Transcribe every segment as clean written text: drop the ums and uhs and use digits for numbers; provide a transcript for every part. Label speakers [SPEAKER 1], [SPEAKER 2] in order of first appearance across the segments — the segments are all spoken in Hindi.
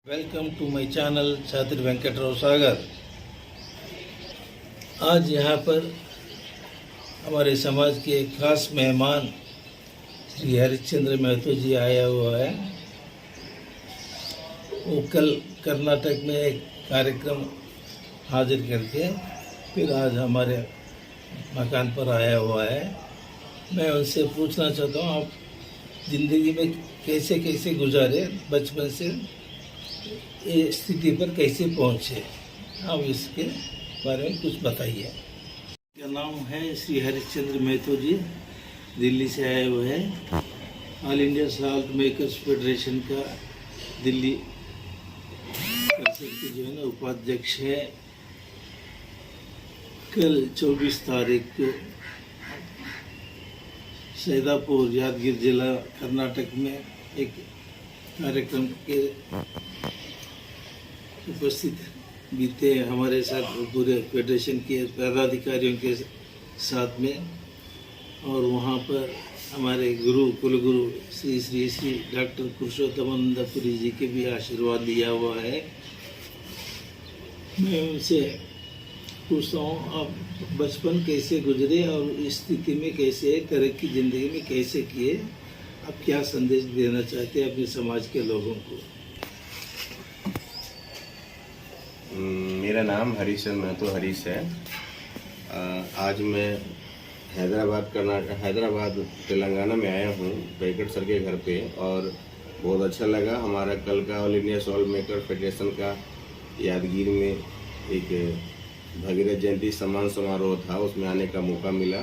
[SPEAKER 1] वेलकम टू माय चैनल छात्र वेंकटराव सागर। आज यहाँ पर हमारे समाज के एक खास मेहमान श्री हरिश्चंद्र महतो जी आया हुआ है। वो कल कर्नाटक में एक कार्यक्रम हाजिर करके फिर आज हमारे मकान पर आया हुआ है। मैं उनसे पूछना चाहता हूँ, आप ज़िंदगी में कैसे कैसे गुजारे, बचपन से ये स्थिति पर कैसे पहुँचे, आप इसके बारे में कुछ बताइए। क्या नाम है? श्री हरिश्चंद्र महतो जी, दिल्ली से आए हुए हैं। All India salt makers federation का दिल्ली परिषद के जो है ना उपाध्यक्ष है। कल 24 तारीख को सैदापुर, यादगीर जिला, कर्नाटक में एक कार्यक्रम के उपस्थित बीते हमारे साथ पूरे फेडरेशन के पदाधिकारियों के साथ में, और वहाँ पर हमारे कुलगुरु श्री श्री श्री डॉक्टर पुरुषोत्तमानंदपुरी जी के भी आशीर्वाद लिया हुआ है। मैं उनसे पूछता हूँ, आप बचपन कैसे गुजरे और इस स्थिति में कैसे तरक्की ज़िंदगी में कैसे किए, आप क्या संदेश देना चाहते हैं अपने समाज के लोगों को?
[SPEAKER 2] मेरा नाम हरिश्चंद्र महतो हरीश है। आज मैं हैदराबाद तेलंगाना में आया हूँ वेंकट सर के घर पे, और बहुत अच्छा लगा। हमारा कल का all India salt maker federation का यादगीर में एक भगीरथ जयंती सम्मान समारोह था, उसमें आने का मौका मिला,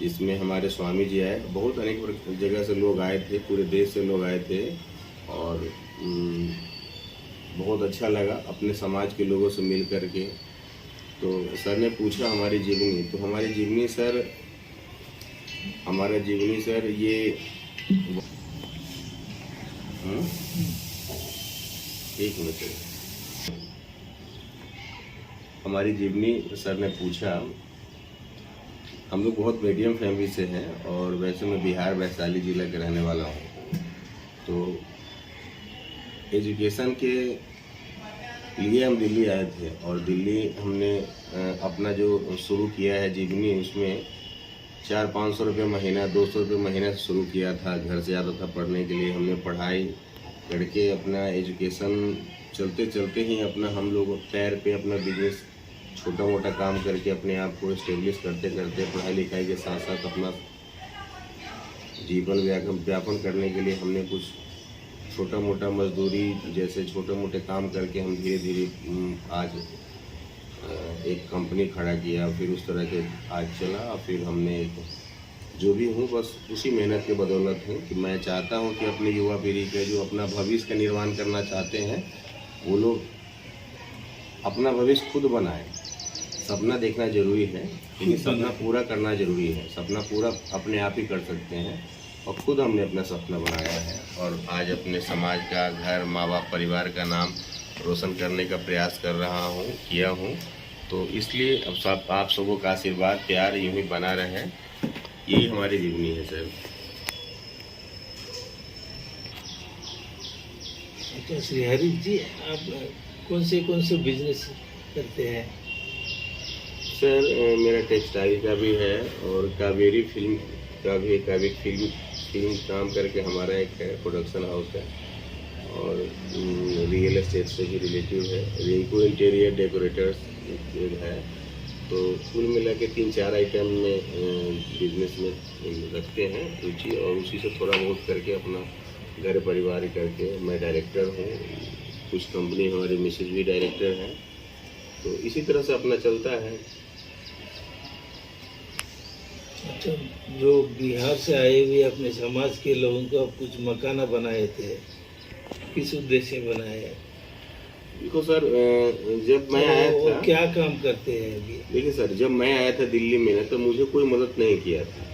[SPEAKER 2] जिसमें हमारे स्वामी जी आए। बहुत अनेक जगह से लोग आए थे, पूरे देश से लोग आए थे, और बहुत अच्छा लगा अपने समाज के लोगों से मिल करके। तो सर ने पूछा हमारी जीवनी, तो हमारा जीवनी सर ये एक मिनट, हमारी जीवनी सर ने पूछा। हम लोग बहुत मीडियम फैमिली से हैं, और वैसे मैं बिहार वैशाली जिला के रहने वाला हूँ। तो एजुकेशन के लिए हम दिल्ली आए थे, और दिल्ली हमने अपना जो शुरू किया है जीवनी, उसमें 400-500 रुपये महीना, 200 रुपये महीना से शुरू किया था। घर से आता था पढ़ने के लिए। हमने पढ़ाई करके अपना एजुकेशन चलते चलते ही अपना हम लोग पैर पे अपना बिजनेस छोटा मोटा काम करके अपने आप को इस्टेब्लिश करते करते पढ़ाई लिखाई के साथ साथ अपना जीवन व्यापन करने के लिए हमने कुछ छोटा मोटा मजदूरी जैसे छोटे मोटे काम करके हम धीरे धीरे आज एक कंपनी खड़ा किया। फिर उस तरह के आज चला। फिर हमने एक जो भी हूँ बस उसी मेहनत के बदौलत हूँ कि मैं चाहता हूँ कि अपनी युवा पीढ़ी के जो अपना भविष्य का निर्माण करना चाहते हैं, वो लोग अपना भविष्य खुद बनाएं। सपना देखना जरूरी है, लेकिन सपना पूरा करना जरूरी है। सपना पूरा अपने आप ही कर सकते हैं, और खुद हमने अपना सपना बनाया है, और आज अपने समाज का, घर, माँ बाप, परिवार का नाम रोशन करने का प्रयास कर रहा हूँ, किया हूँ। तो इसलिए अब आप सबों का आशीर्वाद, प्यार यूँ ही बना रहे। यही हमारी जीवनी है सर।
[SPEAKER 1] अच्छा श्री हरीश जी, आप कौन से बिजनेस करते हैं?
[SPEAKER 2] सर मेरा टेक्सटाइल का भी है, और कावेरी फिल्म का भी, फिल्म काम करके हमारा एक है प्रोडक्शन हाउस है, और रियल एस्टेट से भी रिलेटिव है। रिंकू इंटीरियर डेकोरेटर्स है। तो कुल मिला के 3-4 आइटम में बिजनेस में रखते हैं रुचि, और उसी से थोड़ा बहुत करके अपना घर परिवार करके। मैं डायरेक्टर हूँ, कुछ कंपनी हमारी मिसेज भी डायरेक्टर हैं, तो इसी तरह से अपना चलता है।
[SPEAKER 1] अच्छा, जो बिहार से आए हुए अपने समाज के लोगों को आप कुछ मकाना बनाए थे, किस उद्देश्य से बनाए?
[SPEAKER 2] देखो सर, जब मैं आया था,
[SPEAKER 1] क्या काम करते हैं अभी?
[SPEAKER 2] देखिए सर, जब मैं आया था दिल्ली में ना, तो मुझे कोई मदद नहीं किया था।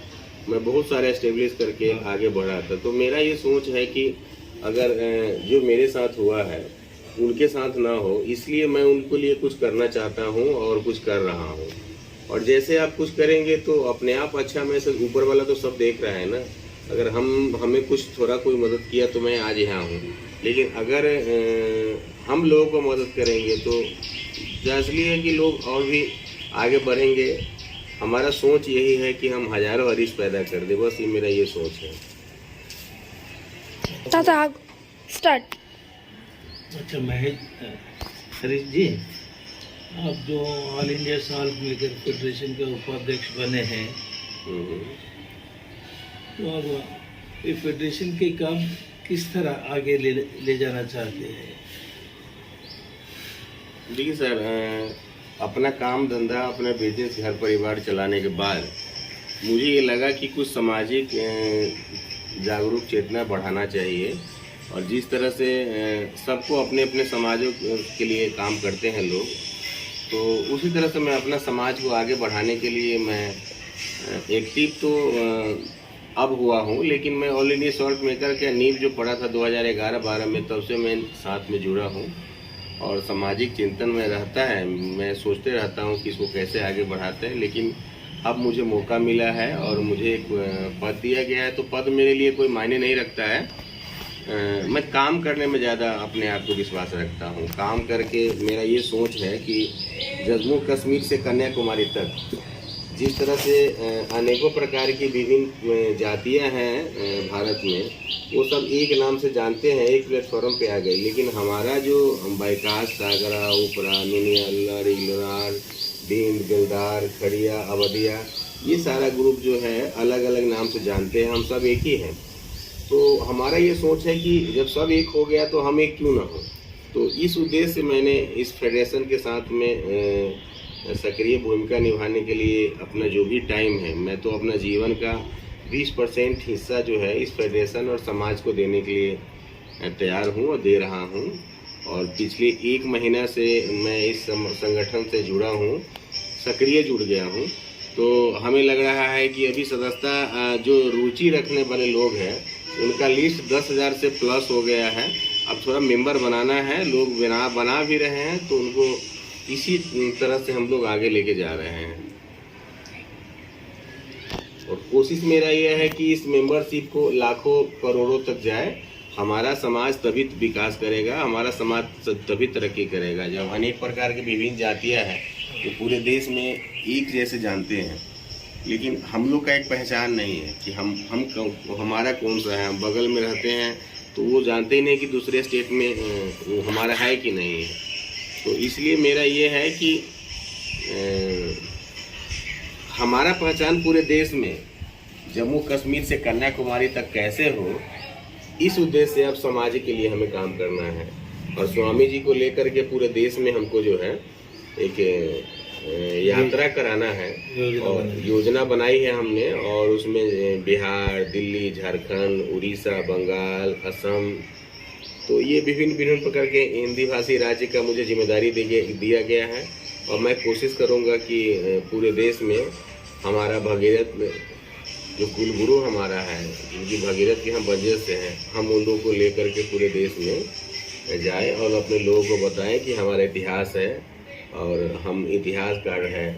[SPEAKER 2] मैं बहुत सारे एस्टेब्लिश करके आगे बढ़ा था। तो मेरा ये सोच है कि अगर जो मेरे साथ हुआ है उनके साथ ना हो, इसलिए मैं उनके लिए कुछ करना चाहता हूँ और कुछ कर रहा हूँ। और जैसे आप कुछ करेंगे तो अपने आप अच्छा, मैं सब ऊपर वाला तो सब देख रहा है ना। अगर हमें कुछ थोड़ा कोई मदद किया तो मैं आज यहाँ हूँ। लेकिन अगर हम लोगों को मदद करेंगे तो जायज़ है कि लोग और भी आगे बढ़ेंगे। हमारा सोच यही है कि हम हज़ारों हरीश पैदा कर दें, बस ये मेरा ये सोच है।
[SPEAKER 3] ताता स्टार्ट।
[SPEAKER 1] अच्छा महेश हरीश जी, आप जो all India salt maker federation के उपाध्यक्ष बने हैं, तो अब ये फेडरेशन के काम किस तरह आगे ले जाना चाहते हैं?
[SPEAKER 2] देखिए सर, अपना काम धंधा, अपना बिजनेस, घर परिवार चलाने के बाद मुझे ये लगा कि कुछ सामाजिक जागरूक चेतना बढ़ाना चाहिए। और जिस तरह से सबको अपने अपने समाजों के लिए काम करते हैं लोग, तो उसी तरह से मैं अपना समाज को आगे बढ़ाने के लिए मैं एक्टिव तो अब हुआ हूँ, लेकिन मैं ऑल इंडिया सॉल्ट मेकर का नींव जो पड़ा था 2011-12 में, तब से मैं साथ में जुड़ा हूँ। और सामाजिक चिंतन में रहता है, मैं सोचते रहता हूँ कि इसको कैसे आगे बढ़ाते हैं। लेकिन अब मुझे मौका मिला है और मुझे एक पद दिया गया है, तो पद मेरे लिए कोई मायने नहीं रखता है। मैं काम करने में ज़्यादा अपने आप को विश्वास रखता हूँ। काम करके मेरा ये सोच है कि जम्मू कश्मीर से कन्याकुमारी तक जिस तरह से अनेकों प्रकार की विभिन्न जातियाँ हैं भारत में, वो सब एक नाम से जानते हैं, एक प्लेटफॉर्म पे आ गए। लेकिन हमारा जो बैकाश, सागरा, उपरा, नुनिया, अल्लर, इलोनार, दीन, दिलदार, खड़िया, अवधिया, ये सारा ग्रुप जो है अलग अलग नाम से जानते हैं, हम सब एक ही हैं। तो हमारा ये सोच है कि जब सब एक हो गया तो हम एक क्यों ना हो। तो इस उद्देश्य से मैंने इस फेडरेशन के साथ में सक्रिय भूमिका निभाने के लिए अपना जो भी टाइम है, मैं तो अपना जीवन का 20% हिस्सा जो है इस फेडरेशन और समाज को देने के लिए तैयार हूँ और दे रहा हूँ। और पिछले 1 महीना से मैं इस संगठन से जुड़ा हूँ, सक्रिय जुड़ गया हूँ। तो हमें लग रहा है कि अभी सदस्यता जो रुचि रखने वाले लोग हैं, उनका लिस्ट 10,000 से प्लस हो गया है। अब थोड़ा मेंबर बनाना है, लोग बना भी रहे हैं, तो उनको इसी तरह से हम लोग आगे लेके जा रहे हैं। और कोशिश मेरा यह है कि इस मेंबरशिप को लाखों करोड़ों तक जाए। हमारा समाज तभी विकास करेगा, हमारा समाज तभी तरक्की करेगा जब अनेक प्रकार की विभिन्न जातियां हैं जो पूरे देश में एक जैसे जानते हैं। लेकिन हम लोग का एक पहचान नहीं है कि हमारा कौन सा है। हम बगल में रहते हैं तो वो जानते ही नहीं कि दूसरे स्टेट में वो हमारा है कि नहीं है। तो इसलिए मेरा ये है कि हमारा पहचान पूरे देश में, जम्मू कश्मीर से कन्याकुमारी तक कैसे हो, इस उद्देश्य से अब समाज के लिए हमें काम करना है। और स्वामी जी को लेकर के पूरे देश में हमको जो है एक यात्रा कराना है और योजना बनाई है हमने। और उसमें बिहार, दिल्ली, झारखंड, उड़ीसा, बंगाल, असम, तो ये विभिन्न प्रकार के हिंदी भाषी राज्य का मुझे जिम्मेदारी दिया गया है। और मैं कोशिश करूंगा कि पूरे देश में हमारा भगीरथ जो कुलगुरु हमारा है, जिनकी भगीरथ के हम वजह से हैं, हम उन लोगों को लेकर के पूरे देश में जाए और अपने लोगों को बताएं कि हमारा इतिहास है और हम इतिहासकार हैं।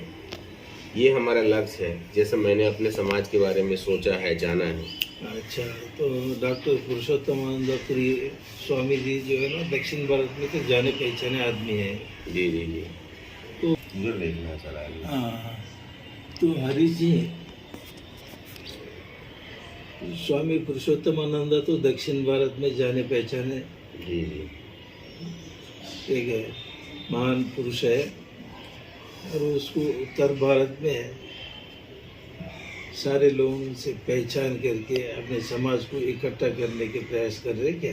[SPEAKER 2] ये हमारा लक्ष्य है, जैसे मैंने अपने समाज के बारे में सोचा है, जाना है।
[SPEAKER 1] अच्छा, तो डॉक्टर पुरुषोत्तमानंद पुरी स्वामी जी जो है ना, दक्षिण भारत में तो जाने पहचाने आदमी है।
[SPEAKER 2] जी जी जी।
[SPEAKER 1] तो
[SPEAKER 2] जरूर देखना चला।
[SPEAKER 1] हाँ, तो हरीश जी, स्वामी पुरुषोत्तमानंद तो दक्षिण भारत में जाने पहचाने
[SPEAKER 2] जी जी
[SPEAKER 1] एक महान पुरुष है। और उसको उत्तर भारत में सारे लोगों से पहचान करके अपने समाज को इकट्ठा करने के प्रयास कर रहे क्या?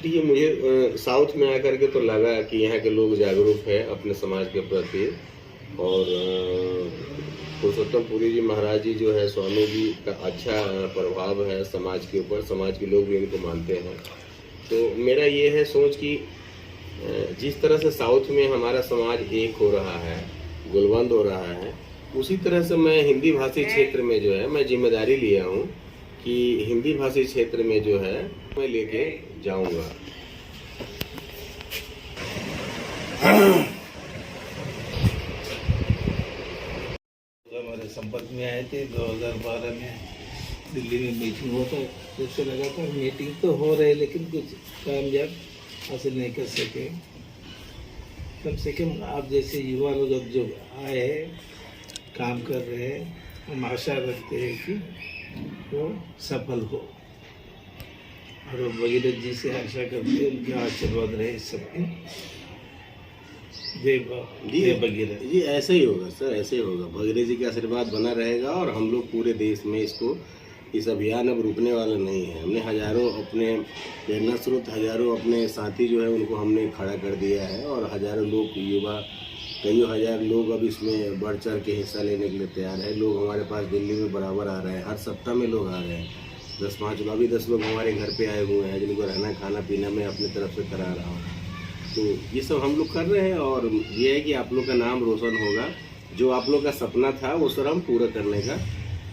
[SPEAKER 2] देखिए, मुझे साउथ में आकर के तो लगा कि यहाँ के लोग जागरूक है अपने समाज के प्रति। और पुरुषोत्तम पुरी जी महाराज जी जो है, स्वामी जी का अच्छा प्रभाव है समाज के ऊपर, समाज के लोग भी इनको मानते हैं। तो मेरा ये है सोच कि जिस तरह से साउथ में हमारा समाज एक हो रहा है, गुलबंद हो रहा है, उसी तरह से मैं हिंदी भाषी क्षेत्र में जो है मैं जिम्मेदारी लिया हूँ कि हिंदी भाषी क्षेत्र में जो है मैं लेके जाऊँगा।
[SPEAKER 1] हमारे संपर्क में आए थे 2012 में, दिल्ली में मीटिंग हुआ था। जैसे लगा था मीटिंग तो हो रहे लेकिन कुछ कामयाब हासिल नहीं कर सके। कम से कम आप जैसे युवा लोग अब जो आए हैं, काम कर रहे हैं, हम आशा रखते हैं कि वो सफल हो। और भगीरथ जी से आशा करते हैं उनके आशीर्वाद रहे सबके। जय भगीरथ।
[SPEAKER 4] जी ऐसे ही होगा सर, ऐसे ही होगा। भगीरथ जी का आशीर्वाद बना रहेगा और हम लोग पूरे देश में इस अभियान अब रुकने वाला नहीं है। हमने हजारों अपने प्रेरणा स्रोत, हजारों अपने साथी जो है उनको हमने खड़ा कर दिया है और हजारों लोग, युवा कई हजार लोग अब इसमें बढ़ चढ़ के हिस्सा लेने के लिए तैयार है। लोग हमारे पास दिल्ली में बराबर आ रहे हैं, हर सप्ताह में लोग आ रहे हैं। 10 लोग हमारे घर पे आए हुए हैं जिनको रहना खाना पीना मैं अपनी तरफ से करा रहा हूँ। तो ये सब हम लोग कर रहे हैं और ये है कि आप लोग का नाम रोशन होगा। जो आप लोग का सपना था वो सर हम पूरा करने का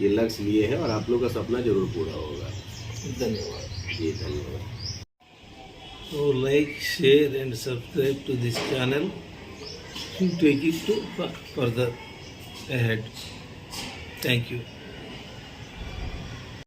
[SPEAKER 4] ये लक्ष्य लिए हैं और आप लोग का सपना जरूर पूरा होगा।
[SPEAKER 1] धन्यवाद
[SPEAKER 4] जी धन्यवाद।
[SPEAKER 1] So like, share and subscribe to this channel to take it to further ahead. Thank you.